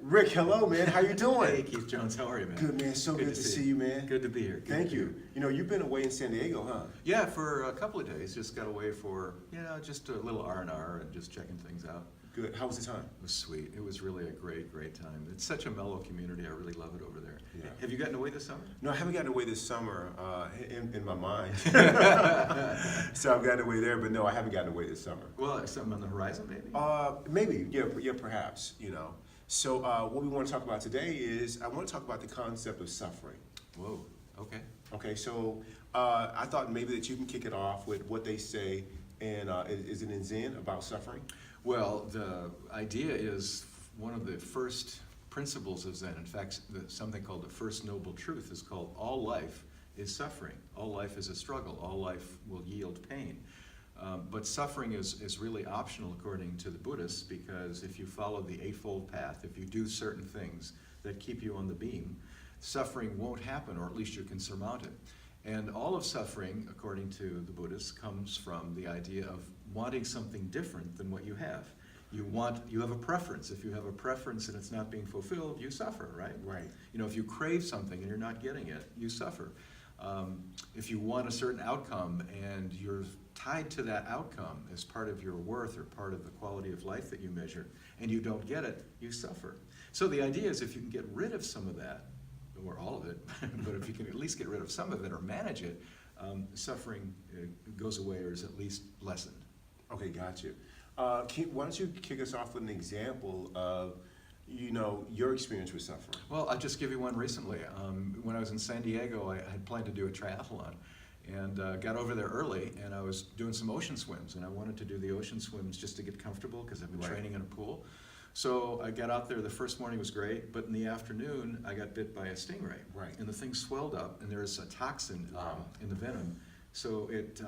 Rick, hello, man. How you doing? Hey, Keith Jones. How are you, man? Good, man. So good to see you, man. Good to be here. Thank you. You know, you've been away in San Diego, huh? Yeah, for a couple of days. Just got away for, just a little R&R and just checking things out. Good. How was the time? It was sweet. It was really a great time. It's such a mellow community. I really love it over there. Yeah. Have you gotten away this summer? No, I haven't gotten away this summer in my mind. So I've gotten away there, but no, I haven't gotten away this summer. Well, something on the horizon, maybe? Maybe. Yeah, perhaps, So what we want to talk about today is I want to talk about the concept of suffering. Whoa, okay. Okay, so I thought maybe that you can kick it off with what they say is it in Zen about suffering? Well, the idea is one of the first principles of Zen. In fact, something called the first noble truth is called all life is suffering. All life is a struggle. All life will yield pain. But suffering is really optional according to the Buddhists, because if you follow the Eightfold Path, if you do certain things that keep you on the beam, suffering won't happen, or at least you can surmount it. And all of suffering, according to the Buddhists, comes from the idea of wanting something different than what you have. You have a preference. If you have a preference and it's not being fulfilled, you suffer, right? Right. If you crave something and you're not getting it, you suffer. If you want a certain outcome and you're tied to that outcome as part of your worth or part of the quality of life that you measure, and you don't get it, you suffer. So the idea is if you can get rid of some of that, or all of it, but if you can at least get rid of some of it or manage it, suffering goes away or is at least lessened. Okay, got you. Why don't you kick us off with an example of your experience with suffering? Well, I'll just give you one recently. When I was in San Diego, I had planned to do a triathlon, and got over there early, and I was doing some ocean swims, and I wanted to do the ocean swims just to get comfortable because I've been training in a pool. So I got out there. The first morning was great, but in the afternoon I got bit by a stingray, and the thing swelled up, and there's a toxin in the venom, so it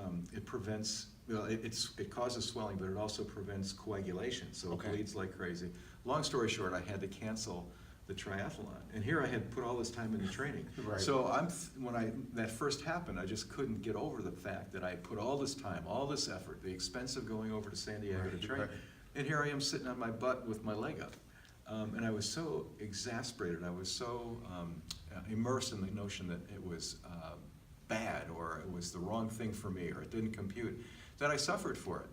prevents. Well, it causes swelling, but it also prevents coagulation, so it bleeds like crazy. Long story short, I had to cancel the triathlon, and here I had put all this time into training. So when that first happened, I just couldn't get over the fact that I put all this time, all this effort, the expense of going over to San Diego to train, and here I am sitting on my butt with my leg up. And I was so exasperated, I was so immersed in the notion that it was bad, or it was the wrong thing for me, or it didn't compute, that I suffered for it.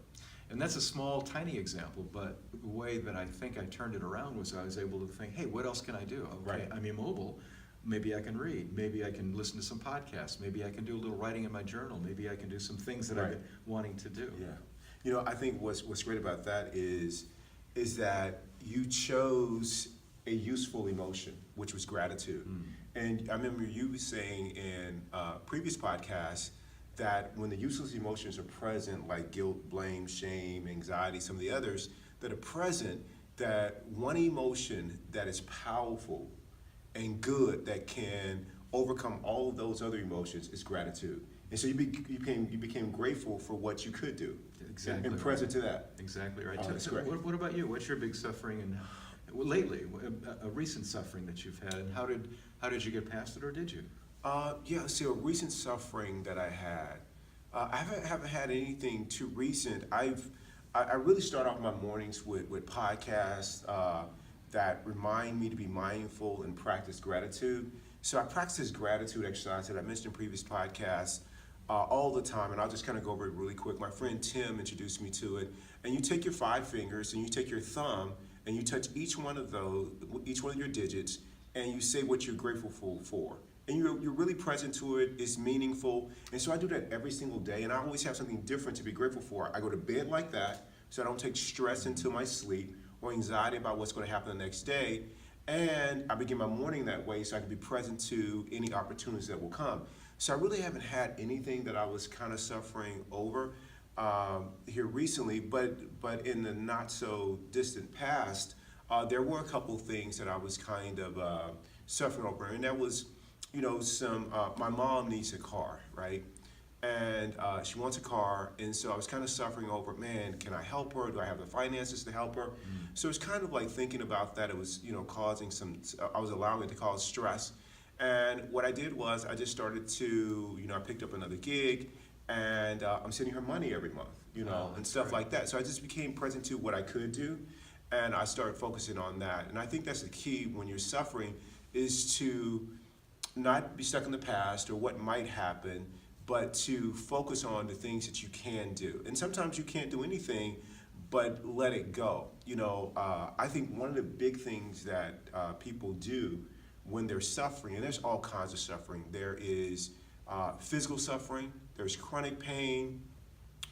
And that's a small, tiny example, but the way that I think I turned it around was I was able to think, hey, what else can I do? Okay, I'm immobile. Maybe I can read. Maybe I can listen to some podcasts. Maybe I can do a little writing in my journal. Maybe I can do some things that I've been wanting to do. Yeah. I think what's great about that is that you chose a useful emotion, which was gratitude. And I remember you saying in previous podcasts that when the useless emotions are present, like guilt, blame, shame, anxiety, some of the others that are present, that one emotion that is powerful and good that can overcome all of those other emotions is gratitude. And so you became grateful for what you could do. Exactly. And present to that. Exactly right. Oh, that's great. What about you? What's your big suffering, and lately, a recent suffering that you've had, and how did you get past it, or did you? See, a recent suffering that I had. I haven't had anything too recent. I really start off my mornings with podcasts that remind me to be mindful and practice gratitude. So I practice this gratitude exercise that I mentioned in previous podcasts all the time, and I'll just kind of go over it really quick. My friend Tim introduced me to it. And you take your 5 fingers and you take your thumb and you touch each one of your digits, and you say what you're grateful for. And you're really present to it, it's meaningful. And so I do that every single day, and I always have something different to be grateful for. I go to bed like that, so I don't take stress into my sleep or anxiety about what's going to happen the next day. And I begin my morning that way so I can be present to any opportunities that will come. So I really haven't had anything that I was kind of suffering over here recently, but in the not so distant past, there were a couple things that I was kind of suffering over, and that was, my mom needs a car, right? And she wants a car, and so I was kind of suffering over, man, can I help her? Do I have the finances to help her? So it's kind of like thinking about that. It was, causing I was allowing it to cause stress. And what I did was I just started to, I picked up another gig, and I'm sending her money every month, and stuff like that. So I just became present to what I could do, and I started focusing on that. And I think that's the key when you're suffering, is to not be stuck in the past or what might happen, but to focus on the things that you can do. And sometimes you can't do anything, but let it go. I think one of the big things that people do when they're suffering, and there's all kinds of suffering. There is physical suffering, there's chronic pain,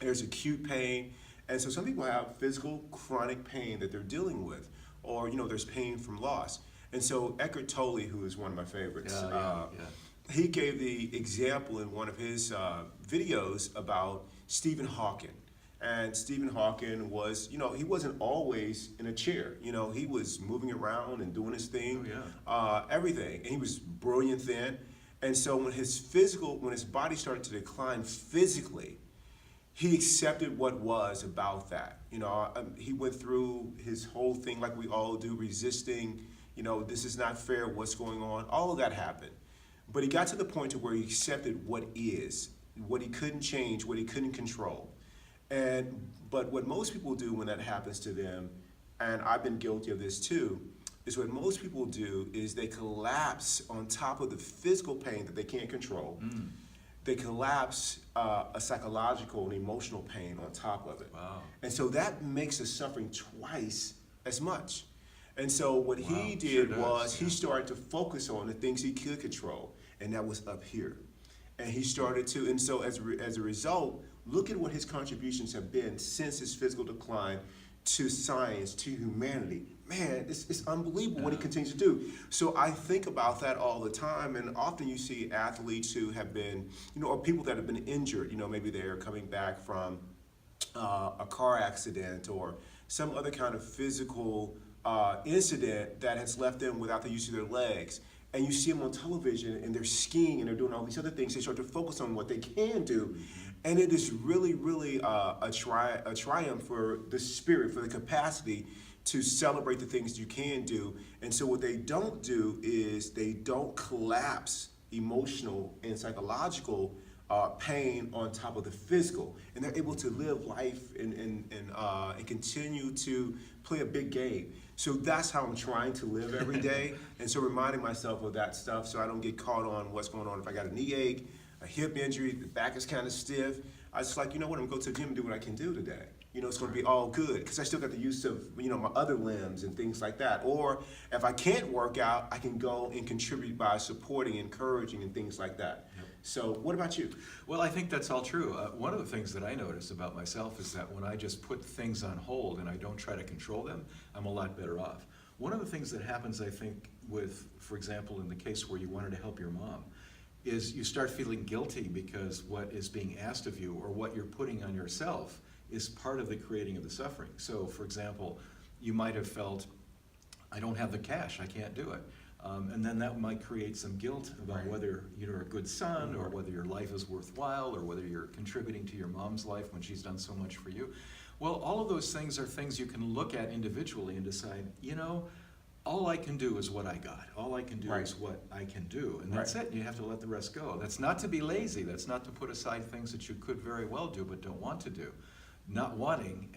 there's acute pain. And so some people have physical chronic pain that they're dealing with, or there's pain from loss. And so Eckhart Tolle, who is one of my favorites, he gave the example in one of his videos about Stephen Hawking. And Stephen Hawking was, he wasn't always in a chair. He was moving around and doing his thing, everything. And he was brilliant then. And so when his body started to decline physically, he accepted what was about that. He went through his whole thing like we all do, resisting, this is not fair, what's going on. All of that happened. But he got to the point to where he accepted what is, what he couldn't change, what he couldn't control. But what most people do when that happens to them, and I've been guilty of this too, is what most people do is they collapse on top of the physical pain that they can't control. They collapse a psychological and emotional pain on top of it. Wow. And so that makes the suffering twice as much. And so what he did he started to focus on the things he could control, and that was up here. And he started to, and so as a result, look at what his contributions have been since his physical decline to science, to humanity. Man, it's unbelievable what he continues to do. So I think about that all the time, and often you see athletes who have been, or people that have been injured, maybe they're coming back from a car accident or some other kind of physical incident that has left them without the use of their legs. And you see them on television and they're skiing and they're doing all these other things. They start to focus on what they can do. And it is really, really a triumph for the spirit, for the capacity to celebrate the things you can do. And so what they don't do is they don't collapse emotional and psychological pain on top of the physical. And they're able to live life and continue to play a big game. So that's how I'm trying to live every day. And so reminding myself of that stuff so I don't get caught on what's going on. If I got a knee ache, a hip injury, the back is kind of stiff, I was like, you know what, I'm gonna go to the gym and do what I can do today. It's gonna be all good, because I still got the use of, my other limbs and things like that. Or if I can't work out, I can go and contribute by supporting, encouraging, and things like that. Yep. So what about you? Well, I think that's all true. One of the things that I notice about myself is that when I just put things on hold and I don't try to control them, I'm a lot better off. One of the things that happens, I think, with, for example, in the case where you wanted to help your mom, is you start feeling guilty because what is being asked of you or what you're putting on yourself is part of the creating of the suffering. So, for example, you might have felt, I don't have the cash, I can't do it. And then that might create some guilt about whether you're a good son or whether your life is worthwhile or whether you're contributing to your mom's life when she's done so much for you. Well, all of those things are things you can look at individually and decide, all I can do is what I got. All I can do is what I can do. And that's it. You have to let the rest go. That's not to be lazy. That's not to put aside things that you could very well do but don't want to do. Not wanting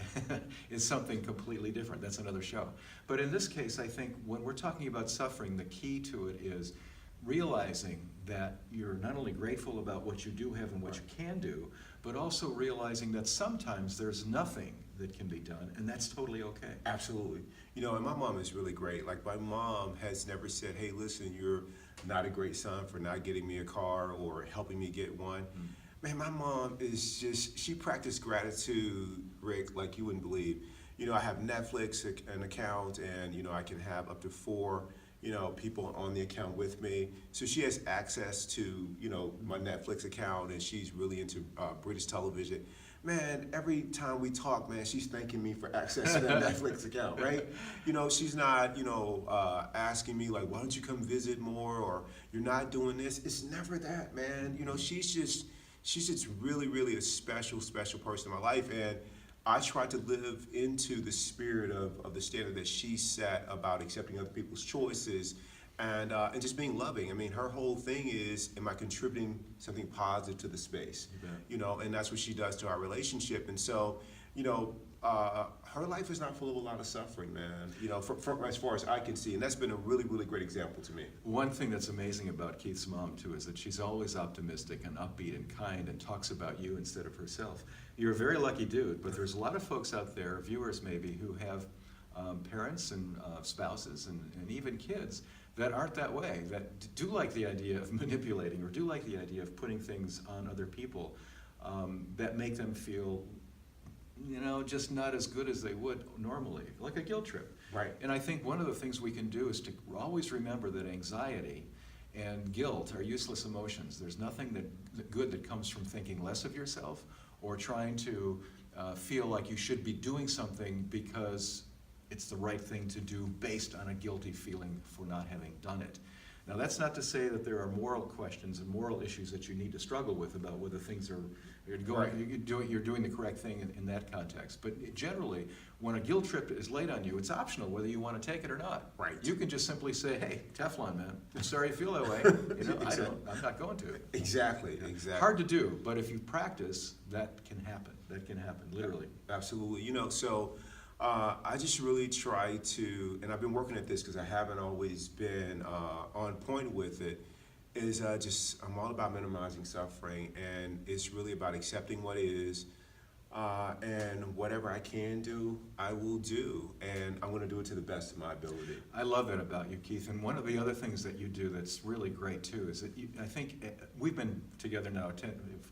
is something completely different. That's another show. But in this case, I think when we're talking about suffering, the key to it is realizing that you're not only grateful about what you do have and what you can do, but also realizing that sometimes there's nothing that can be done, and that's totally okay. Absolutely. And my mom is really great. Like, my mom has never said, hey, listen, you're not a great son for not getting me a car or helping me get one. Man, my mom is just, she practiced gratitude, Rick, like you wouldn't believe. I have Netflix, an account, and, I can have up to 4, people on the account with me. So she has access to, my Netflix account, and she's really into British television. man, every time we talk, man, she's thanking me for accessing that Netflix account, right? She's not, asking me like, why don't you come visit more, or you're not doing this. It's never that, man. She's just really, really a special, special person in my life, and I try to live into the spirit of the standard that she set about accepting other people's choices and just being loving. I mean, her whole thing is, am I contributing something positive to the space? And that's what she does to our relationship. And so, her life is not full of a lot of suffering, man, from as far as I can see. And that's been a really, really great example to me. One thing that's amazing about Keith's mom, too, is that she's always optimistic and upbeat and kind and talks about you instead of herself. You're a very lucky dude, but there's a lot of folks out there, viewers maybe, who have parents and spouses and even kids that aren't that way, that do like the idea of manipulating or do like the idea of putting things on other people that make them feel, just not as good as they would normally, like a guilt trip. Right. And I think one of the things we can do is to always remember that anxiety and guilt are useless emotions. There's nothing that good that comes from thinking less of yourself or trying to feel like you should be doing something because it's the right thing to do based on a guilty feeling for not having done it. Now, that's not to say that there are moral questions and moral issues that you need to struggle with about whether things are you're doing the correct thing in that context. But generally, when a guilt trip is laid on you, it's optional whether you want to take it or not. Right. You can just simply say, "Hey, Teflon, man, I'm sorry you feel that way. Exactly. I'm not going to." Exactly. Hard to do, but if you practice, that can happen. That can happen, literally. Absolutely. I just really try to, and I've been working at this because I haven't always been on point with it, I'm all about minimizing suffering, and it's really about accepting what is, and whatever I can do, I will do, and I'm going to do it to the best of my ability. I love that about you, Keith, and one of the other things that you do that's really great too is that I think we've been together now,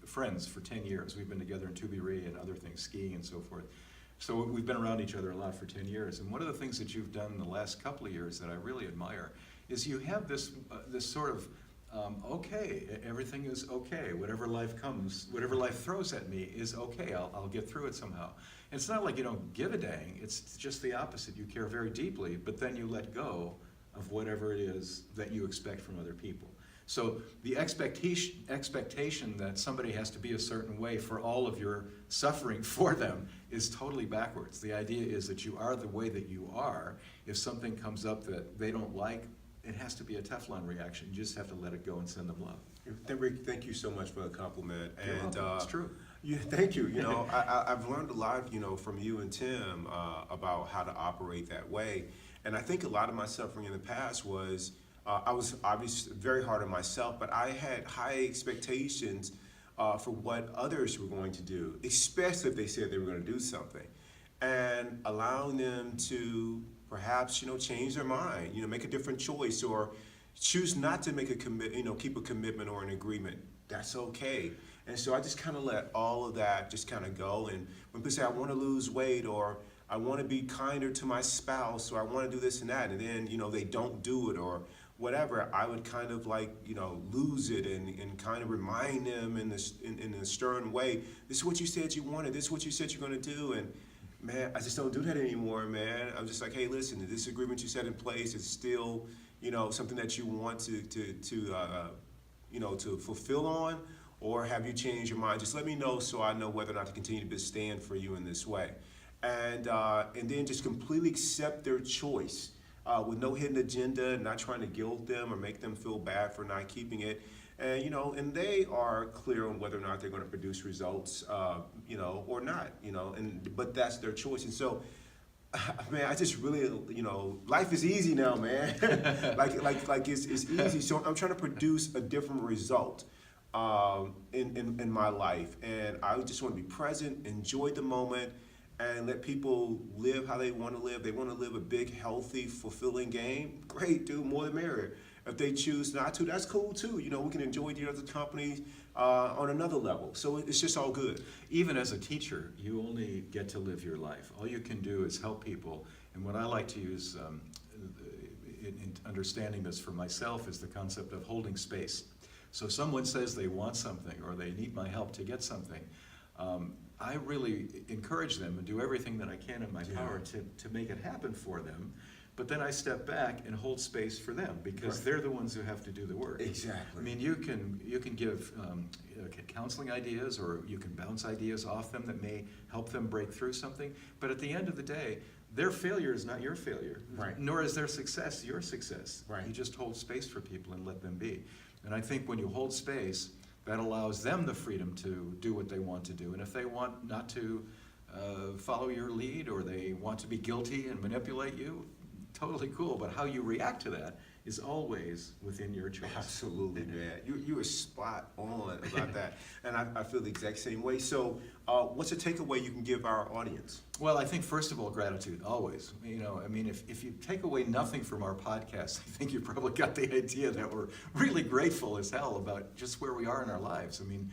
friends for 10 years. We've been together in ToBeRe and other things, skiing and so forth. So we've been around each other a lot for 10 years, and one of the things that you've done in the last couple of years that I really admire is you have this sort of, okay, everything is okay, whatever life throws at me is okay, I'll get through it somehow. And it's not like you don't give a dang, it's just the opposite. You care very deeply, but then you let go of whatever it is that you expect from other people. So the expectation that somebody has to be a certain way for all of your suffering for them is totally backwards. The idea is that you are the way that you are. If something comes up that they don't like, it has to be a Teflon reaction. You just have to let it go and send them love. Rick, thank you so much for the compliment. It's true. Yeah, thank you. I've learned a lot, from you and Tim about how to operate that way. And I think a lot of my suffering in the past was I was obviously very hard on myself, but I had high expectations for what others were going to do, especially if they said they were going to do something. And allowing them to perhaps, change their mind, make a different choice or choose not to make a keep a commitment or an agreement. That's okay. And so I just kind of let all of that just kind of go. And when people say, I want to lose weight, or I want to be kinder to my spouse, or I want to do this and that, and then, they don't do it or whatever, I would kind of lose it and kind of remind them in a stern way, this is what you said you wanted, this is what you said you're going to do. And man, I just don't do that anymore, man. I'm just like, hey, listen, this agreement you set in place is still, something that you want to fulfill on, or have you changed your mind? Just let me know so I know whether or not to continue to stand for you in this way. And then just completely accept their choice with no hidden agenda, not trying to guilt them or make them feel bad for not keeping it. And, and they are clear on whether or not they're going to produce results, or not, but that's their choice. And so, man, I just really, life is easy now, man. like it's easy. So I'm trying to produce a different result in my life. And I just want to be present, enjoy the moment, and let people live how they want to live. They want to live a big, healthy, fulfilling game. Great, dude, more the merrier. If they choose not to, that's cool too. We can enjoy the other companies on another level. So it's just all good. Even as a teacher, you only get to live your life. All you can do is help people. And what I like to use in understanding this for myself is the concept of holding space. So if someone says they want something or they need my help to get something, I really encourage them and do everything that I can in my power to make it happen for them. But then I step back and hold space for them because they're the ones who have to do the work. Exactly. I mean, you can give counseling ideas, or you can bounce ideas off them that may help them break through something. But at the end of the day, their failure is not your failure, nor is their success your success. You just hold space for people and let them be. And I think when you hold space, that allows them the freedom to do what they want to do. And if they want not to follow your lead, or they want to be guilty and manipulate you, totally cool. But how you react to that is always within your choice. Absolutely, man. You were spot on about that. And I feel the exact same way. So what's a takeaway you can give our audience? Well, I think first of all, gratitude, always. You know, I mean, if you take away nothing from our podcast, I think you probably got the idea that we're really grateful as hell about just where we are in our lives. I mean,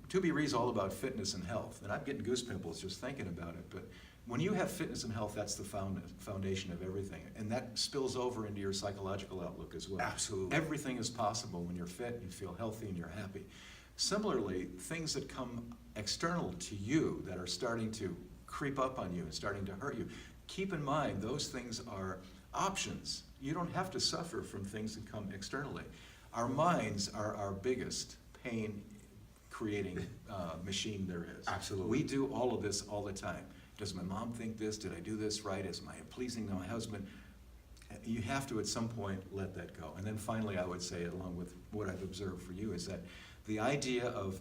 ToBeRe is all about fitness and health, and I'm getting goose pimples just thinking about it. But when you have fitness and health, that's the foundation of everything, and that spills over into your psychological outlook as well. Absolutely. Everything is possible when you're fit, you feel healthy, and you're happy. Similarly, things that come external to you that are starting to creep up on you and starting to hurt you, keep in mind those things are options. You don't have to suffer from things that come externally. Our minds are our biggest pain creating machine there is. Absolutely. We do all of this all the time. Does my mom think this? Did I do this right? Am I pleasing to my husband? You have to at some point let that go. And then finally, I would say, along with what I've observed for you, is that the idea of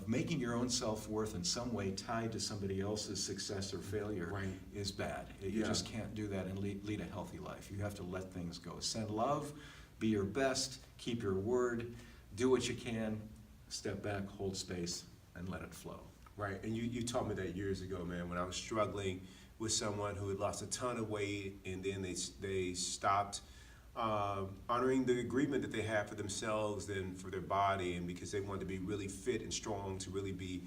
making your own self-worth in some way tied to somebody else's success or failure is bad. You just can't do that and lead a healthy life. You have to let things go. Send love, be your best, keep your word, do what you can, step back, hold space, and let it flow. Right, and you taught me that years ago, man, when I was struggling with someone who had lost a ton of weight, and then they stopped honoring the agreement that they had for themselves and for their body, and because they wanted to be really fit and strong to really be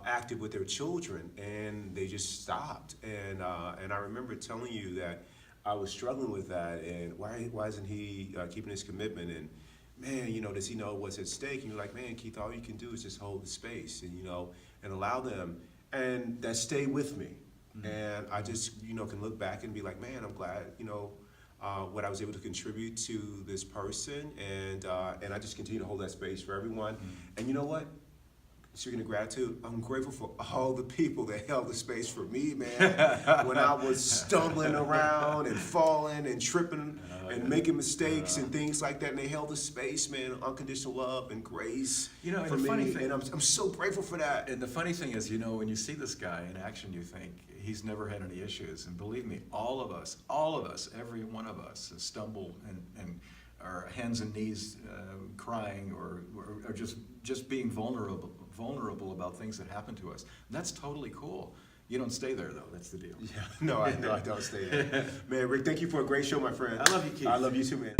active with their children, and they just stopped. And I remember telling you that I was struggling with that, and why isn't he keeping his commitment? And man, you know, does he know what's at stake? And you're like, man, Keith, all you can do is just hold the space, and and allow them, and that stay with me. And I just, can look back and be like, man, I'm glad, what I was able to contribute to this person, and I just continue to hold that space for everyone. And you know what? Speaking of gratitude, I'm grateful for all the people that held the space for me, man. When I was stumbling around and falling and tripping and making mistakes and things like that, and they held the space, man, unconditional love and grace And for the me. funny thing, and I'm so grateful for that. And the funny thing is, when you see this guy in action, you think he's never had any issues. And believe me, all of us, every one of us has stumbled and our hands and knees crying or just being vulnerable about things that happen to us. That's totally cool. You don't stay there, though. That's the deal. Yeah, no, I don't stay there. Man, Rick, thank you for a great show, my friend. I love you, Keith. I love you too, man.